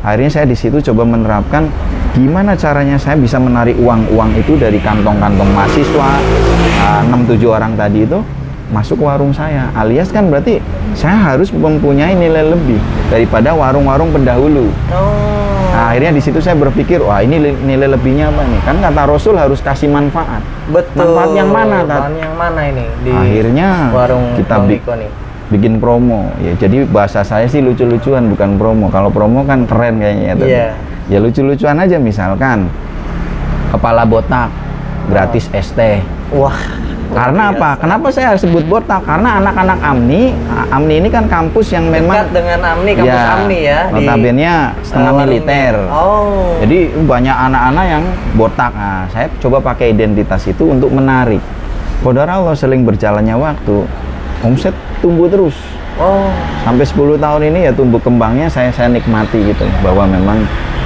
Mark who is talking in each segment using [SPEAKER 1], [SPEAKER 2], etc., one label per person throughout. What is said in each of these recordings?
[SPEAKER 1] Akhirnya saya di situ coba menerapkan gimana caranya saya bisa menarik uang-uang itu dari kantong-kantong mahasiswa 6-7 orang tadi itu masuk ke warung saya, alias kan berarti saya harus mempunyai nilai lebih daripada warung-warung pendahulu. Nah, akhirnya di situ saya berpikir, wah ini nilai lebihnya apa nih? Kan kata Rasul harus kasih manfaat.
[SPEAKER 2] Betul.
[SPEAKER 1] Manfaat yang mana?
[SPEAKER 2] Manfaat yang mana ini? Di
[SPEAKER 1] akhirnya
[SPEAKER 2] warung
[SPEAKER 1] kita
[SPEAKER 2] nih.
[SPEAKER 1] Bikin promo. Ya, jadi bahasa saya sih lucu-lucuan, bukan promo. Kalau promo kan keren kayaknya.
[SPEAKER 2] Iya.
[SPEAKER 1] Ya lucu-lucuan aja, misalkan kepala botak gratis es teh.
[SPEAKER 2] Wah.
[SPEAKER 1] Karena apa? Kenapa saya sebut botak? Karena anak-anak AMNI ini kan kampus yang memang
[SPEAKER 2] dekat dengan AMNI, kampus AMNI ya.
[SPEAKER 1] Notabene setengah militer.
[SPEAKER 2] Oh.
[SPEAKER 1] Jadi banyak anak-anak yang botak. Nah, saya coba pakai identitas itu untuk menarik. Qadarullah Allah seling berjalannya waktu, omset tumbuh terus.
[SPEAKER 2] Oh.
[SPEAKER 1] Sampai 10 tahun ini ya tumbuh kembangnya saya nikmati gitu, bahwa memang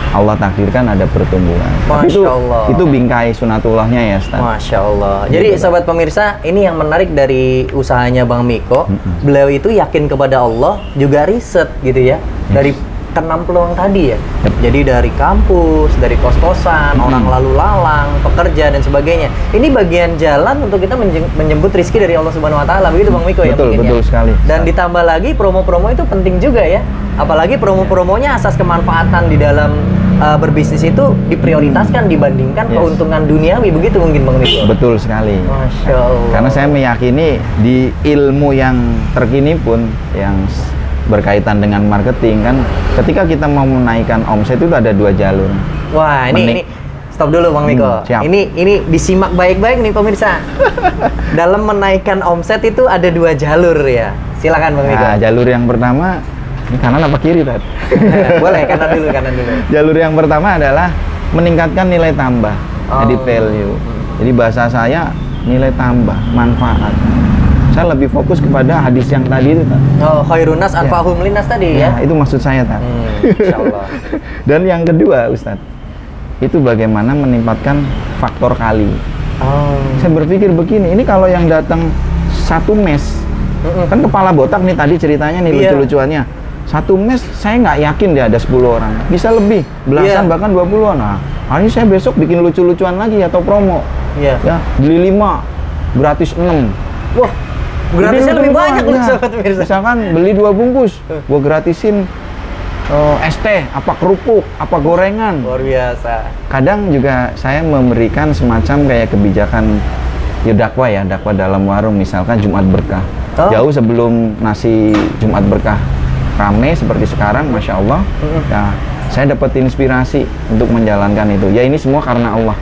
[SPEAKER 1] Allah takdirkan ada pertumbuhan.
[SPEAKER 2] Masya Allah.
[SPEAKER 1] Itu bingkai sunatullahnya ya, Ustaz.
[SPEAKER 2] Masya Allah. Jadi sobat pemirsa, ini yang menarik dari usahanya Bang Miko. Beliau itu yakin kepada Allah, juga riset gitu ya. Dari keenam peluang tadi ya. Jadi dari kampus, dari kos-kosan, orang lalu lalang, pekerja dan sebagainya. Ini bagian jalan untuk kita menjemput rezeki dari Allah Subhanahu Wa Taala. Begitu Bang Miko ya mungkin
[SPEAKER 1] betul
[SPEAKER 2] ya.
[SPEAKER 1] Sekali.
[SPEAKER 2] Dan ditambah lagi promo-promo itu penting juga ya. Apalagi promo-promonya asas kemanfaatan di dalam berbisnis itu diprioritaskan dibandingkan keuntungan duniawi, begitu mungkin Bang Miko?
[SPEAKER 1] Betul sekali.
[SPEAKER 2] Masya Allah.
[SPEAKER 1] Karena saya meyakini di ilmu yang terkini pun yang berkaitan dengan marketing kan, ketika kita mau menaikkan omset itu ada 2 jalur.
[SPEAKER 2] Wah, ini stop dulu Bang Miko.
[SPEAKER 1] Siap.
[SPEAKER 2] Ini disimak baik-baik nih pemirsa. Dalam menaikkan omset itu ada 2 jalur ya. Silakan Bang Miko.
[SPEAKER 1] Nah, jalur yang pertama, ini kanan apa kiri tadi?
[SPEAKER 2] Boleh, kanan dulu.
[SPEAKER 1] Jalur yang pertama adalah meningkatkan nilai tambah, jadi value. Jadi bahasa saya nilai tambah, manfaat. Saya lebih fokus kepada hadis yang tadi itu.
[SPEAKER 2] Oh, khairun nas anfa'uhum linnas tadi ya.
[SPEAKER 1] Itu maksud saya tadi.
[SPEAKER 2] Insyaallah.
[SPEAKER 1] Dan yang kedua, Ustadz, itu bagaimana menempatkan faktor kali. Saya berpikir begini, ini kalau yang datang satu mes, kan kepala botak nih tadi ceritanya nih lucu-lucuannya. Satu mes saya nggak yakin dia ada 10 orang, bisa lebih, belasan bahkan 20-an. Nah, hari ini saya besok bikin lucu-lucuan lagi atau promo. Ya, beli 5 gratis 6.
[SPEAKER 2] Wah, gratisnya lebih banyak loh sobat pemirsa.
[SPEAKER 1] Misalkan beli 2 bungkus, gua gratisin es teh, apa kerupuk, apa gorengan.
[SPEAKER 2] Luar biasa.
[SPEAKER 1] Kadang juga saya memberikan semacam kayak kebijakan dakwah dalam warung, misalkan Jumat Berkah. Jauh sebelum nasi Jumat Berkah rame seperti sekarang, Masya Allah. Ya, saya dapat inspirasi untuk menjalankan itu. Ya ini semua karena Allah.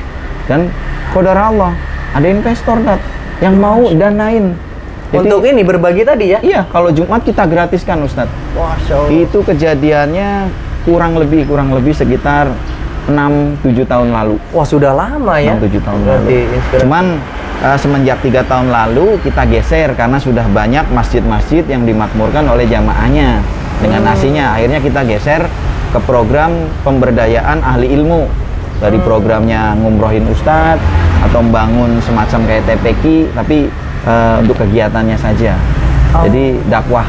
[SPEAKER 1] Dan qadarullah Allah, ada investor yang mau danain. Jadi,
[SPEAKER 2] untuk ini berbagi tadi ya?
[SPEAKER 1] Iya, kalau Jumat kita gratiskan Ustadz.
[SPEAKER 2] Masya Allah.
[SPEAKER 1] Itu kejadiannya kurang lebih sekitar 6-7 tahun lalu.
[SPEAKER 2] Wah, sudah lama ya?
[SPEAKER 1] 6-7 tahun lalu. Cuman semenjak 3 tahun lalu kita geser karena sudah banyak masjid-masjid yang dimakmurkan oleh jamaahnya dengan nasinya. Akhirnya kita geser ke program pemberdayaan ahli ilmu. Dari programnya ngumrohin Ustadz atau membangun semacam kayak TPQ, tapi untuk kegiatannya saja. Jadi dakwah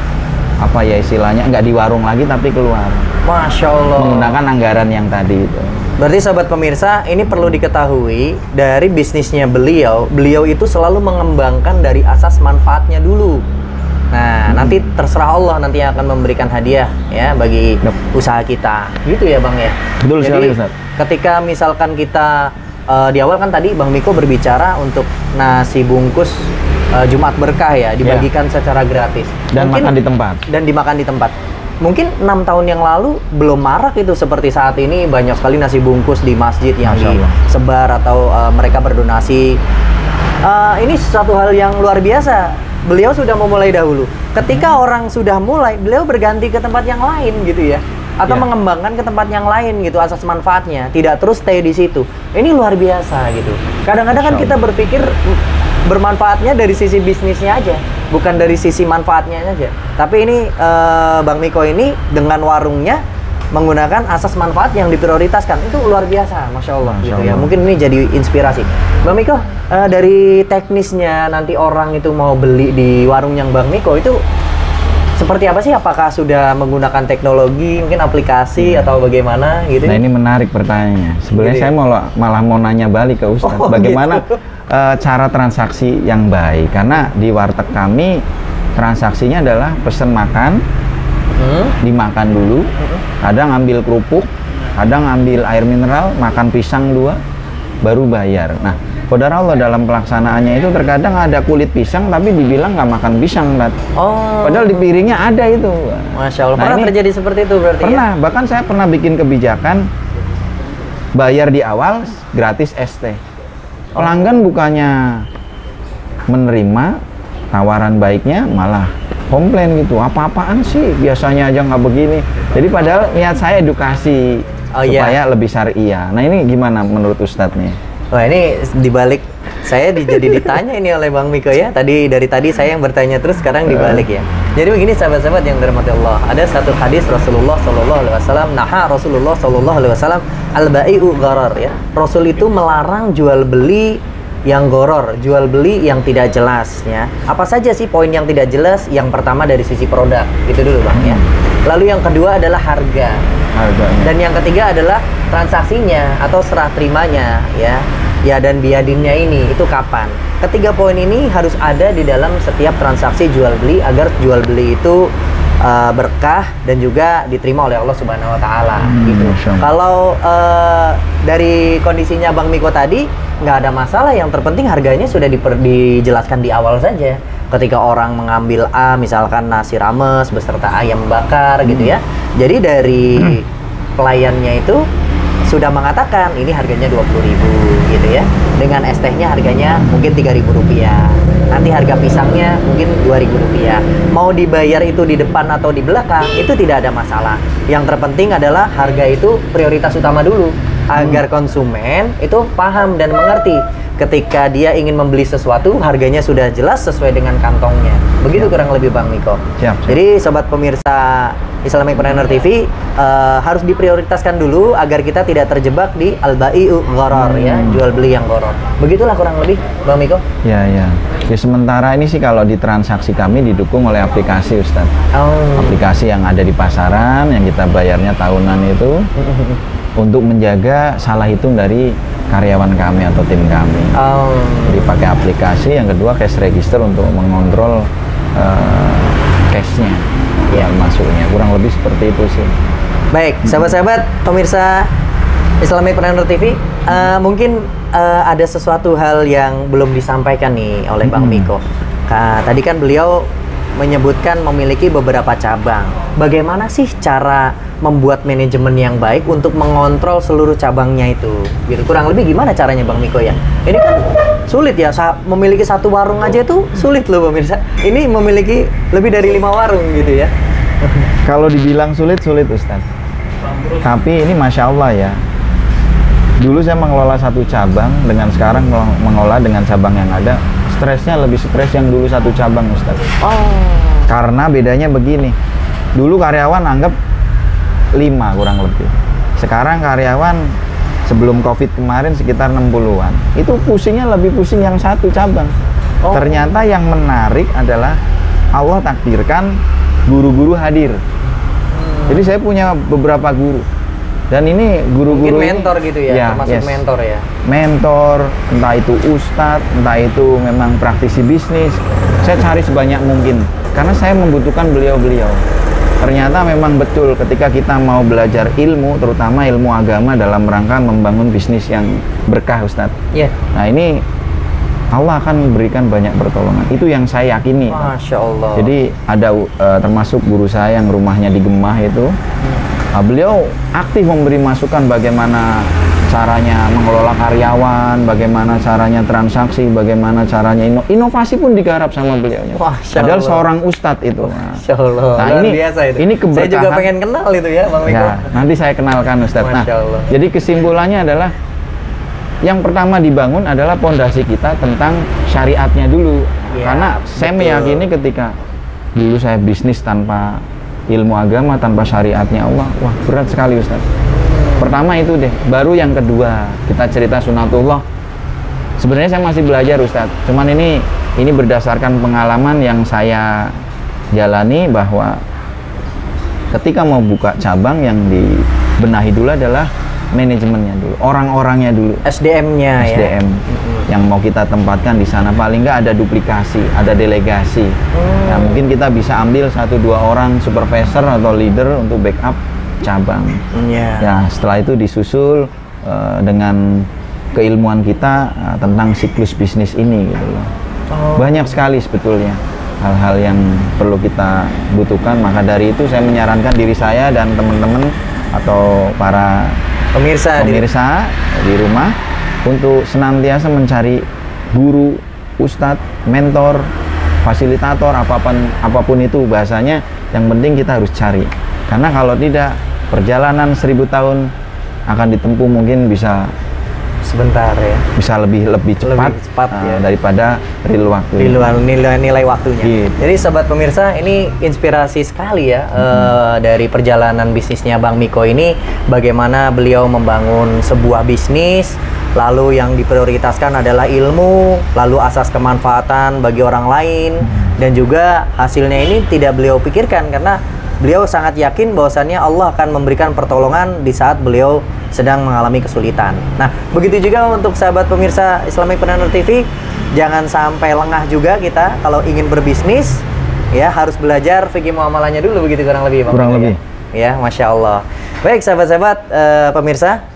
[SPEAKER 1] apa ya istilahnya, nggak di warung lagi tapi keluar.
[SPEAKER 2] Masya Allah.
[SPEAKER 1] Menggunakan anggaran yang tadi itu.
[SPEAKER 2] Berarti sobat pemirsa, ini perlu diketahui dari bisnisnya beliau itu selalu mengembangkan dari asas manfaatnya dulu. Nah, nanti terserah Allah nanti yang akan memberikan hadiah ya bagi usaha kita. Gitu ya Bang ya?
[SPEAKER 1] Betul sekali Ustaz.
[SPEAKER 2] Ketika misalkan kita di awal kan tadi Bang Miko berbicara untuk nasi bungkus Jumat Berkah ya, dibagikan secara gratis.
[SPEAKER 1] Dan makan di tempat.
[SPEAKER 2] Dan dimakan di tempat. Mungkin 6 tahun yang lalu belum marak itu seperti saat ini, banyak sekali nasi bungkus di masjid yang disebar atau mereka berdonasi. Ini suatu hal yang luar biasa. Beliau sudah memulai dahulu. Ketika orang sudah mulai, beliau berganti ke tempat yang lain gitu ya. Atau mengembangkan ke tempat yang lain gitu, asas manfaatnya. Tidak terus stay di situ. Ini luar biasa gitu. Kadang-kadang kan kita berpikir bermanfaatnya dari sisi bisnisnya aja, bukan dari sisi manfaatnya aja. Tapi ini Bang Miko ini dengan warungnya menggunakan asas manfaat yang diprioritaskan, itu luar biasa, Masya Allah, gitu ya. Mungkin ini jadi inspirasi. Bang Miko, dari teknisnya nanti orang itu mau beli di warung yang Bang Miko itu seperti apa sih? Apakah sudah menggunakan teknologi, mungkin aplikasi atau bagaimana gitu?
[SPEAKER 1] Nah, ini menarik pertanyaannya. Sebenarnya
[SPEAKER 2] Gitu ya?
[SPEAKER 1] saya malah mau nanya balik ke Ustadz, bagaimana cara transaksi yang baik? Karena di warteg kami transaksinya adalah pesen makan, dimakan dulu, kadang ambil kerupuk, kadang ambil air mineral, makan pisang 2, baru bayar. Nah, qadar Allah dalam pelaksanaannya itu terkadang ada kulit pisang tapi dibilang nggak makan pisang, Tat.
[SPEAKER 2] Oh.
[SPEAKER 1] Padahal di piringnya ada itu.
[SPEAKER 2] Masya Allah.
[SPEAKER 1] Nah,
[SPEAKER 2] Pernah
[SPEAKER 1] ini
[SPEAKER 2] terjadi seperti itu berarti?
[SPEAKER 1] pernah, bahkan saya pernah bikin kebijakan bayar di awal gratis ST. Pelanggan bukannya menerima tawaran baiknya, malah komplain gitu. Apa-apaan sih, biasanya aja nggak begini. Jadi padahal niat saya edukasi supaya lebih syariah. Nah, ini gimana menurut Ustadz nih?
[SPEAKER 2] Wah, ini dibalik saya jadi ditanya ini oleh Bang Miko ya. Dari tadi saya yang bertanya terus, sekarang dibalik ya. Jadi begini sahabat-sahabat yang dirahmati Allah. Ada satu hadis Rasulullah Shallallahu Alaihi Wasallam, naha Rasulullah Shallallahu Alaihi Wasallam al-bai'u gharar ya. Rasul itu melarang jual beli yang goror, jual beli yang tidak jelas ya. Apa saja sih poin yang tidak jelas? Yang pertama dari sisi produk, itu dulu Bang ya. Lalu yang kedua adalah harganya. Dan yang ketiga adalah transaksinya atau serah terimanya ya. Ya, dan biadinnya ini itu kapan? Ketiga poin ini harus ada di dalam setiap transaksi jual beli agar jual beli itu berkah dan juga diterima oleh Allah Subhanahu wa taala gitu. Kalau dari kondisinya Bang Miko tadi nggak ada masalah, yang terpenting harganya sudah dijelaskan di awal saja. Ketika orang mengambil A, misalkan nasi rames beserta ayam bakar gitu ya. Jadi dari pelayannya itu sudah mengatakan ini harganya 20.000 gitu ya. Dengan es tehnya harganya mungkin Rp3.000. Nanti harga pisangnya mungkin Rp2.000. Mau dibayar itu di depan atau di belakang itu tidak ada masalah. Yang terpenting adalah harga itu prioritas utama dulu agar konsumen itu paham dan mengerti. Ketika dia ingin membeli sesuatu, harganya sudah jelas sesuai dengan kantongnya. Begitu kurang lebih Bang Miko. Jadi sobat pemirsa Islamic Planner TV harus diprioritaskan dulu agar kita tidak terjebak di al-bai'u gharar ya, jual beli yang gharar. Begitulah kurang lebih Bang Miko.
[SPEAKER 1] Ya. Ya, sementara ini sih kalau di transaksi kami didukung oleh aplikasi, Ustadz. Aplikasi yang ada di pasaran, yang kita bayarnya tahunan itu untuk menjaga salah hitung dari karyawan kami atau tim kami. Jadi pakai aplikasi. Yang kedua cash register untuk mengontrol cashnya, masuknya. Kurang lebih seperti itu sih.
[SPEAKER 2] Baik, sahabat-sahabat pemirsa Islamic Planner TV, mungkin ada sesuatu hal yang belum disampaikan nih oleh Bang Miko. Tadi kan beliau menyebutkan memiliki beberapa cabang. Bagaimana sih cara membuat manajemen yang baik untuk mengontrol seluruh cabangnya itu? Gitu. Kurang lebih gimana caranya Bang Miko ya? Ini kan sulit ya, memiliki satu warung aja itu sulit loh pemirsa. Ini memiliki lebih dari 5 warung gitu ya.
[SPEAKER 1] Kalau dibilang sulit Ustaz. Tapi ini Masya Allah ya. Dulu saya mengelola satu cabang, dengan sekarang mengelola dengan cabang yang ada, stresnya lebih stres yang dulu satu cabang Ustaz. Karena bedanya begini. Dulu karyawan anggap 5 kurang lebih. Sekarang karyawan sebelum Covid kemarin sekitar 60-an. Itu pusingnya lebih pusing yang satu cabang. Ternyata yang menarik adalah Allah takdirkan guru-guru hadir. Jadi saya punya beberapa guru. Dan ini guru-guru
[SPEAKER 2] mungkin mentor gitu ya, termasuk mentor ya. Mentor,
[SPEAKER 1] entah itu ustadz, entah itu memang praktisi bisnis. Saya cari sebanyak mungkin karena saya membutuhkan beliau-beliau. Ternyata memang betul ketika kita mau belajar ilmu, terutama ilmu agama dalam rangka membangun bisnis yang berkah, Ustadz. Nah, ini Allah akan memberikan banyak pertolongan. Itu yang saya yakini.
[SPEAKER 2] Masya Allah.
[SPEAKER 1] Jadi ada termasuk guru saya yang rumahnya di Gemah itu. Beliau aktif memberi masukan bagaimana caranya mengelola karyawan, bagaimana caranya transaksi, bagaimana caranya inovasi pun digarap sama beliaunya. Padahal seorang ustadz itu.
[SPEAKER 2] Masya Allah.
[SPEAKER 1] Nah, ini biasa itu. Ini keberkahan.
[SPEAKER 2] Saya juga pengen kenal itu ya, Bang Miko.
[SPEAKER 1] Ya, nanti saya kenalkan Ustadz. Nah, jadi kesimpulannya adalah yang pertama dibangun adalah pondasi kita tentang syariatnya dulu. Karena saya meyakini ketika dulu saya bisnis tanpa ilmu agama, tanpa syariatnya Allah, wah berat sekali Ustaz. Pertama itu deh, baru yang kedua kita cerita sunatullah. Sebenarnya saya masih belajar Ustaz, cuman ini berdasarkan pengalaman yang saya jalani bahwa ketika mau buka cabang yang dibenahi dulu adalah manajemennya dulu, orang-orangnya dulu,
[SPEAKER 2] SDM-nya ya.
[SPEAKER 1] SDM yang mau kita tempatkan di sana, paling nggak ada duplikasi, ada delegasi. Nah, mungkin kita bisa ambil 1-2 orang supervisor atau leader untuk backup cabang. Ya, setelah itu disusul dengan keilmuan kita tentang siklus bisnis ini gitu loh. Banyak sekali sebetulnya hal-hal yang perlu kita butuhkan, maka dari itu saya menyarankan diri saya dan teman-teman atau para pemirsa di rumah untuk senantiasa mencari guru, ustadz, mentor, fasilitator, apapun itu bahasanya, yang penting kita harus cari. Karena kalau tidak, perjalanan 1000 tahun akan ditempuh mungkin bisa
[SPEAKER 2] sebentar ya,
[SPEAKER 1] bisa lebih cepat
[SPEAKER 2] ya,
[SPEAKER 1] daripada real waktu,
[SPEAKER 2] nilai waktunya gitu. Jadi sobat pemirsa, ini inspirasi sekali ya dari perjalanan bisnisnya Bang Miko ini, bagaimana beliau membangun sebuah bisnis, lalu yang diprioritaskan adalah ilmu, lalu asas kemanfaatan bagi orang lain, dan juga hasilnya ini tidak beliau pikirkan karena beliau sangat yakin bahwasannya Allah akan memberikan pertolongan di saat beliau sedang mengalami kesulitan. Nah, begitu juga untuk sahabat pemirsa Islamicpreneur TV, jangan sampai lengah juga kita kalau ingin berbisnis, ya harus belajar fikih muamalahnya dulu, begitu kurang lebih Bang.
[SPEAKER 1] Kurang lebih.
[SPEAKER 2] Ya, Masya Allah. Baik sahabat-sahabat pemirsa,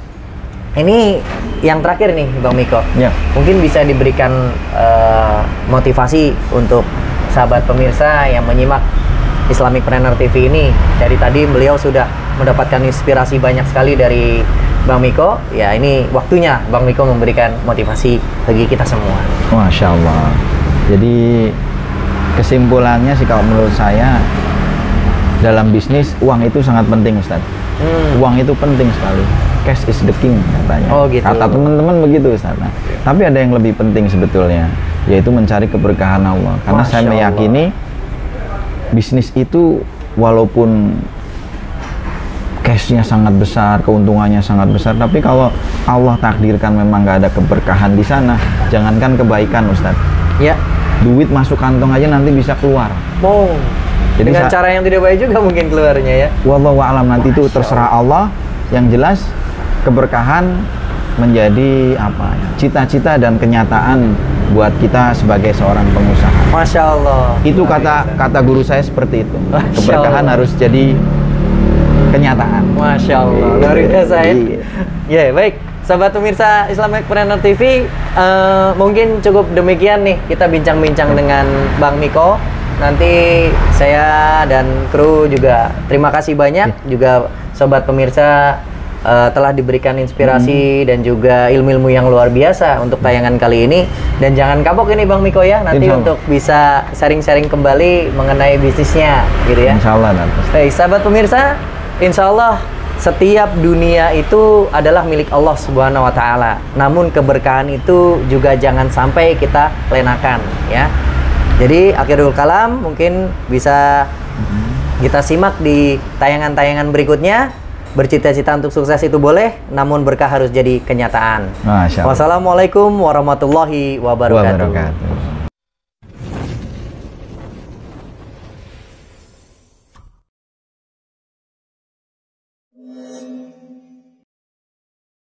[SPEAKER 2] ini yang terakhir nih Bang Miko.
[SPEAKER 1] Ya.
[SPEAKER 2] Mungkin bisa diberikan motivasi untuk sahabat pemirsa yang menyimak Islamicpreneur TV ini. Dari tadi beliau sudah mendapatkan inspirasi banyak sekali dari Bang Miko. Ya, ini waktunya Bang Miko memberikan motivasi bagi kita semua.
[SPEAKER 1] Masya Allah. Jadi kesimpulannya sih kalau menurut saya, dalam bisnis uang itu sangat penting, Ustaz. Uang itu penting sekali. Cash is the king katanya.
[SPEAKER 2] Oh, gitu.
[SPEAKER 1] Kata teman-teman begitu, Ustaz. Nah, tapi ada yang lebih penting sebetulnya, yaitu mencari keberkahan Allah. Karena saya meyakini bisnis itu walaupun cashnya sangat besar, keuntungannya sangat besar, tapi kalau Allah takdirkan memang nggak ada keberkahan di sana, jangankan kebaikan, Ustadz.
[SPEAKER 2] Ya.
[SPEAKER 1] Duit masuk kantong aja nanti bisa keluar.
[SPEAKER 2] Oh.
[SPEAKER 1] Jadi
[SPEAKER 2] dengan cara yang tidak baik juga mungkin keluarnya ya.
[SPEAKER 1] Wallahu a'lam, nanti itu terserah Allah. Yang jelas keberkahan menjadi apa? Cita-cita dan kenyataan buat kita sebagai seorang pengusaha.
[SPEAKER 2] Masya Allah.
[SPEAKER 1] Itu kata guru saya seperti itu. Keberkahan harus jadi kenyataan.
[SPEAKER 2] Masya Allah, luar biasa ya. Ya, baik, sahabat pemirsa Islamicpreneur TV, mungkin cukup demikian nih kita bincang-bincang dengan Bang Miko. Nanti saya dan kru juga terima kasih banyak, juga sobat pemirsa telah diberikan inspirasi dan juga ilmu-ilmu yang luar biasa untuk tayangan kali ini. Dan jangan kapok ini Bang Miko ya, nanti untuk bisa sharing-sharing kembali mengenai bisnisnya gitu ya.
[SPEAKER 1] Insya Allah nanti.
[SPEAKER 2] Baik, sahabat pemirsa, insya Allah setiap dunia itu adalah milik Allah Subhanahu wa Ta'ala. Namun keberkahan itu juga jangan sampai kita lenakan ya. Jadi akhirul kalam mungkin bisa kita simak di tayangan-tayangan berikutnya. Bercita-cita untuk sukses itu boleh, namun berkah harus jadi kenyataan.
[SPEAKER 1] Masya Allah.
[SPEAKER 2] Wassalamualaikum warahmatullahi wabarakatuh.